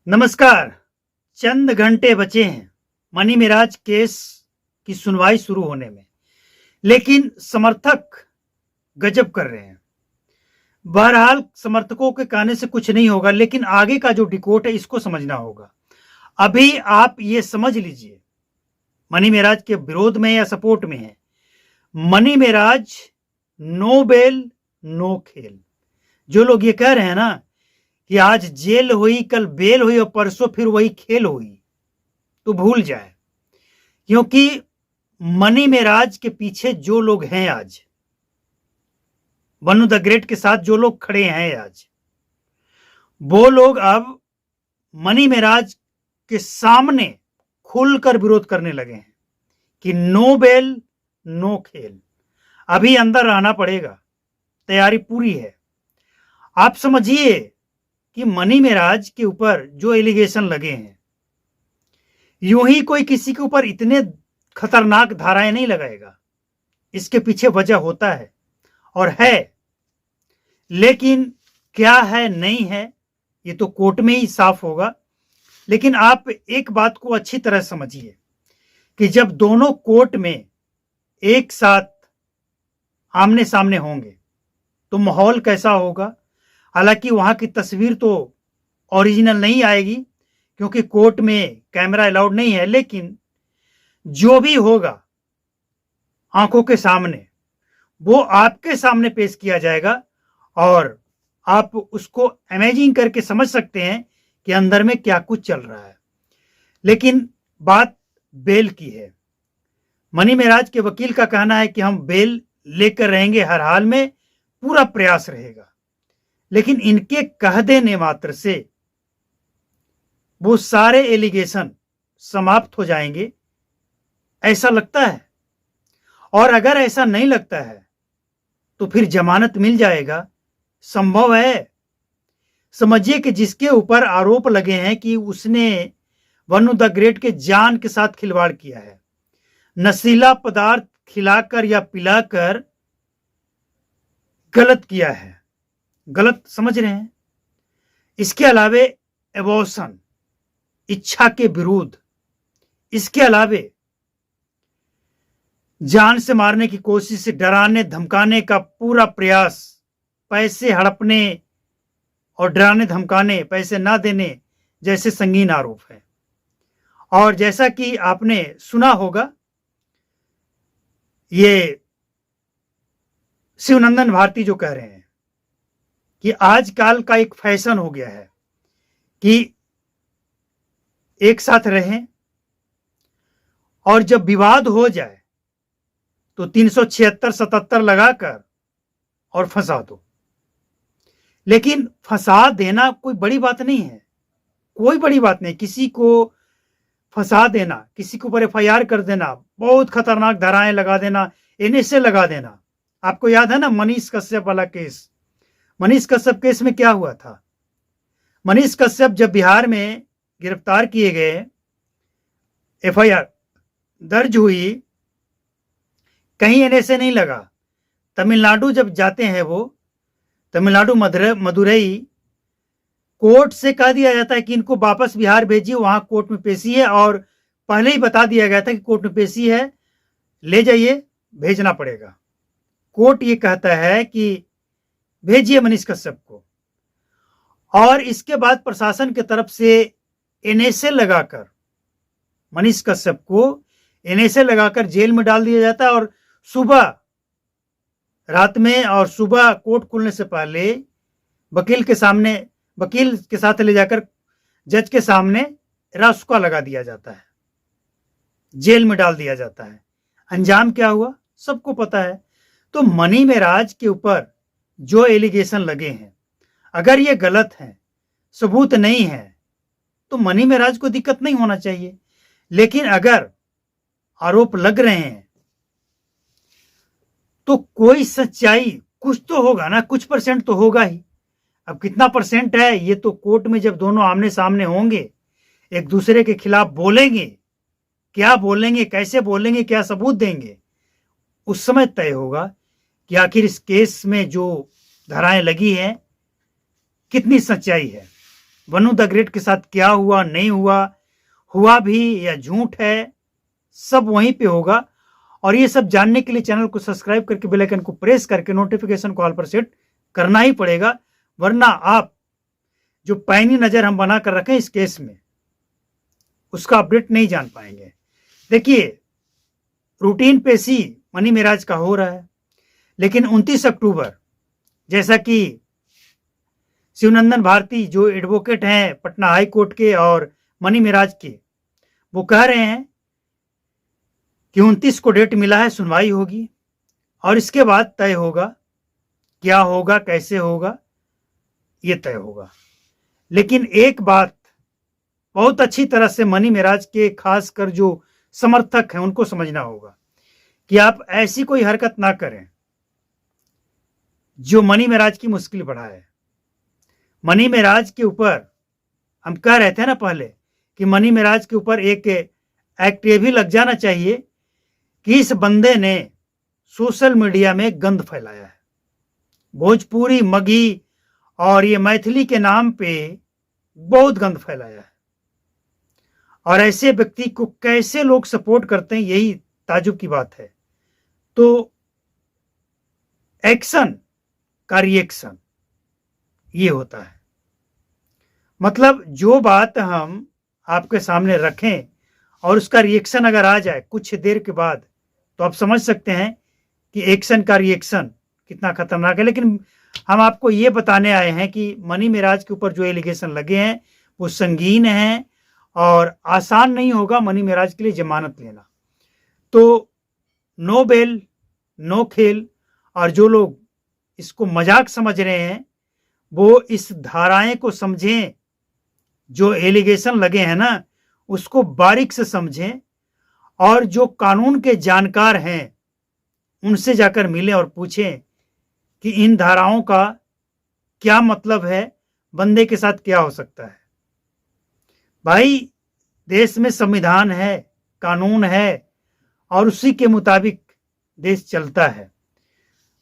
नमस्कार। चंद घंटे बचे हैं मनी मिराज केस की सुनवाई शुरू होने में, लेकिन समर्थक गजब कर रहे हैं। बहरहाल समर्थकों के कहने से कुछ नहीं होगा, लेकिन आगे का जो डिकोट है इसको समझना होगा। अभी आप ये समझ लीजिए, मनी मिराज के विरोध में या सपोर्ट में है। Money mirage no bail no खेल। जो लोग ये कह रहे हैं ना कि आज जेल हुई, कल बेल हुई और परसों फिर वही खेल हुई, तो भूल जाए। क्योंकि मनी मिराज के पीछे जो लोग हैं आज, मनु द ग्रेट के साथ जो लोग खड़े हैं आज, वो लोग अब मनी मिराज के सामने खुलकर विरोध करने लगे हैं कि नो बेल नो खेल। अभी अंदर रहना पड़ेगा, तैयारी पूरी है। आप समझिए कि मनी मिराज के ऊपर जो एलिगेशन लगे हैं, यूं ही कोई किसी के ऊपर इतने खतरनाक धाराएं नहीं लगाएगा। इसके पीछे वजह होता है और है, लेकिन क्या है नहीं है ये तो कोर्ट में ही साफ होगा। लेकिन आप एक बात को अच्छी तरह समझिए कि जब दोनों कोर्ट में एक साथ आमने सामने होंगे तो माहौल कैसा होगा। हालांकि वहां की तस्वीर तो ओरिजिनल नहीं आएगी क्योंकि कोर्ट में कैमरा अलाउड नहीं है, लेकिन जो भी होगा आंखों के सामने वो आपके सामने पेश किया जाएगा और आप उसको इमेजिन करके समझ सकते हैं कि अंदर में क्या कुछ चल रहा है। लेकिन बात बेल की है। मनी मिराज के वकील का कहना है कि हम बेल लेकर रहेंगे, हर हाल में पूरा प्रयास रहेगा। लेकिन इनके कह देने मात्र से वो सारे एलिगेशन समाप्त हो जाएंगे, ऐसा लगता है। और अगर ऐसा नहीं लगता है तो फिर जमानत मिल जाएगा, संभव है। समझिए कि जिसके ऊपर आरोप लगे हैं कि उसने मनु द ग्रेट के जान के साथ खिलवाड़ किया है, नशीला पदार्थ खिलाकर या पिलाकर गलत किया है, गलत समझ रहे हैं। इसके अलावे एबॉर्शन, इच्छा के विरुद्ध, इसके अलावे जान से मारने की कोशिश, डराने धमकाने का पूरा प्रयास, पैसे हड़पने और डराने धमकाने, पैसे ना देने जैसे संगीन आरोप है। और जैसा कि आपने सुना होगा, ये शिवनंदन भारती जो कह रहे हैं कि आजकल का एक फैशन हो गया है कि एक साथ रहें और जब विवाद हो जाए तो 376-77 लगाकर और फंसा दो। लेकिन फंसा देना कोई बड़ी बात नहीं है, कोई बड़ी बात नहीं। किसी को फंसा देना, किसी के ऊपर एफआईआर कर देना, बहुत खतरनाक धाराएं लगा देना, एनएसए लगा देना। आपको याद है ना मनीष कश्यप वाला केस। मनीष कश्यप केस में क्या हुआ था? मनीष कश्यप जब बिहार में गिरफ्तार किए गए, एफआईआर दर्ज हुई, कहीं एनएसए नहीं लगा। तमिलनाडु जब जाते हैं वो, तमिलनाडु मदुरई, कोर्ट से कह दिया जाता है कि इनको वापस बिहार भेजिए, वहां कोर्ट में पेशी है। और पहले ही बता दिया गया था कि कोर्ट में पेशी है, ले जाइए, भेजना पड़ेगा। कोर्ट ये कहता है कि भेजिए मनीष कश्यप को। और इसके बाद प्रशासन की तरफ से एनएसए लगाकर मनीष कश्यप को एनएसए लगाकर जेल में डाल दिया जाता है। और सुबह, रात में और सुबह कोर्ट खुलने से पहले वकील के साथ ले जाकर जज के सामने रासुका लगा दिया जाता है, जेल में डाल दिया जाता है। अंजाम क्या हुआ सबको पता है। तो मनी मिराज के ऊपर जो एलिगेशन लगे हैं, अगर ये गलत हैं, सबूत नहीं है, तो मनी मिराज को दिक्कत नहीं होना चाहिए। लेकिन अगर आरोप लग रहे हैं तो कोई सच्चाई कुछ तो होगा ना, कुछ परसेंट तो होगा ही। अब कितना परसेंट है ये तो कोर्ट में जब दोनों आमने सामने होंगे, एक दूसरे के खिलाफ बोलेंगे, क्या बोलेंगे, कैसे बोलेंगे, क्या सबूत देंगे, उस समय तय होगा कि आखिर इस केस में जो धाराएं लगी हैं कितनी सच्चाई है। वनु द ग्रेट के साथ क्या हुआ, नहीं हुआ, हुआ भी या झूठ है, सब वहीं पे होगा। और ये सब जानने के लिए चैनल को सब्सक्राइब करके बेल आइकन को प्रेस करके नोटिफिकेशन को ऑल पर सेट करना ही पड़ेगा, वरना आप जो पैनी नजर हम बना कर रखें इस केस में उसका अपडेट नहीं जान पाएंगे। देखिए, रूटीन पेशी मनी मेराज का हो रहा है, लेकिन 29 अक्टूबर जैसा कि शिवनंदन भारती जो एडवोकेट हैं पटना हाई कोर्ट के और मनी मेराज के, वो कह रहे हैं कि 29 को डेट मिला है, सुनवाई होगी और इसके बाद तय होगा, क्या होगा, कैसे होगा, ये तय होगा। लेकिन एक बात बहुत अच्छी तरह से मनी मेराज के खासकर जो समर्थक हैं उनको समझना होगा कि आप ऐसी कोई हरकत ना करें जो मनी मेराज की मुश्किल बढ़ाए। मनी मेराज के ऊपर हम कह रहे थे ना पहले कि मनी मेराज के ऊपर एक एक्ट ये भी लग जाना चाहिए कि इस बंदे ने सोशल मीडिया में गंद फैलाया है, भोजपुरी, मगही और ये मैथिली के नाम पे बहुत गंद फैलाया है। और ऐसे व्यक्ति को कैसे लोग सपोर्ट करते हैं, यही ताजुब की बात है। तो एक्शन का रिएक्शन ये होता है। मतलब जो बात हम आपके सामने रखें और उसका रिएक्शन अगर आ जाए कुछ देर के बाद, तो आप समझ सकते हैं कि एक्शन का रिएक्शन कितना खतरनाक है। लेकिन हम आपको ये बताने आए हैं कि मनी मेराज के ऊपर जो एलिगेशन लगे हैं वो संगीन हैं और आसान नहीं होगा मनी मेराज के लिए जमानत लेना। तो नो बेल नो खेल। और जो लोग इसको मजाक समझ रहे हैं वो इस धाराएं को समझें, जो एलिगेशन लगे हैं ना उसको बारीक से समझें, और जो कानून के जानकार हैं उनसे जाकर मिलें और पूछें कि इन धाराओं का क्या मतलब है, बंदे के साथ क्या हो सकता है। भाई, देश में संविधान है, कानून है और उसी के मुताबिक देश चलता है,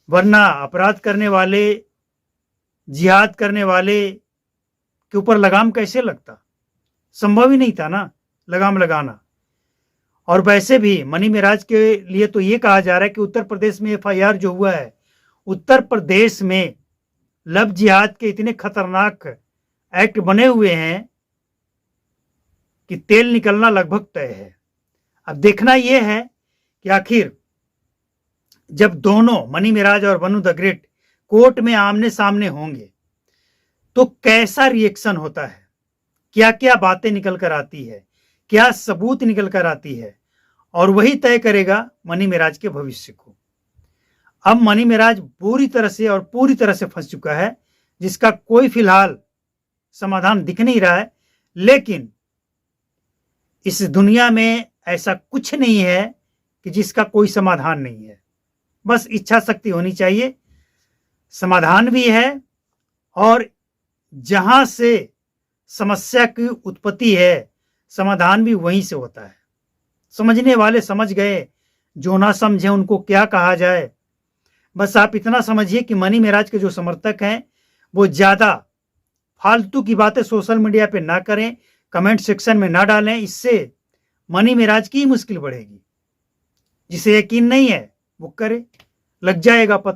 वरना अपराध करने वाले, जिहाद करने वाले के ऊपर लगाम कैसे लगता? संभव ही नहीं था ना लगाम लगाना। और वैसे भी मनी मेराज के लिए तो ये कहा जा रहा है कि उत्तर प्रदेश में एफआईआर जो हुआ है, उत्तर प्रदेश में लव जिहाद के इतने खतरनाक एक्ट बने हुए हैं कि तेल निकलना लगभग तय है। अब देखना यह है कि आखिर जब दोनों मनी मेराज और वनु द ग्रेट कोर्ट में आमने सामने होंगे तो कैसा रिएक्शन होता है, क्या क्या बातें निकल कर आती है, क्या सबूत निकल कर आती है, और वही तय करेगा मनी मेराज के भविष्य को। अब मनी मेराज पूरी तरह से फंस चुका है, जिसका कोई फिलहाल समाधान दिख नहीं रहा है। लेकिन इस दुनिया में ऐसा कुछ नहीं है कि जिसका कोई समाधान नहीं है, बस इच्छा शक्ति होनी चाहिए। समाधान भी है, और जहां से समस्या की उत्पत्ति है समाधान भी वहीं से होता है। समझने वाले समझ गए, जो ना समझे उनको क्या कहा जाए। बस आप इतना समझिए कि मनी मेराज के जो समर्थक हैं वो ज्यादा फालतू की बातें सोशल मीडिया पे ना करें, कमेंट सेक्शन में ना डालें, इससे मनी मेराज की मुश्किल बढ़ेगी। जिसे यकीन नहीं है वो करे, लग जाएगा पता।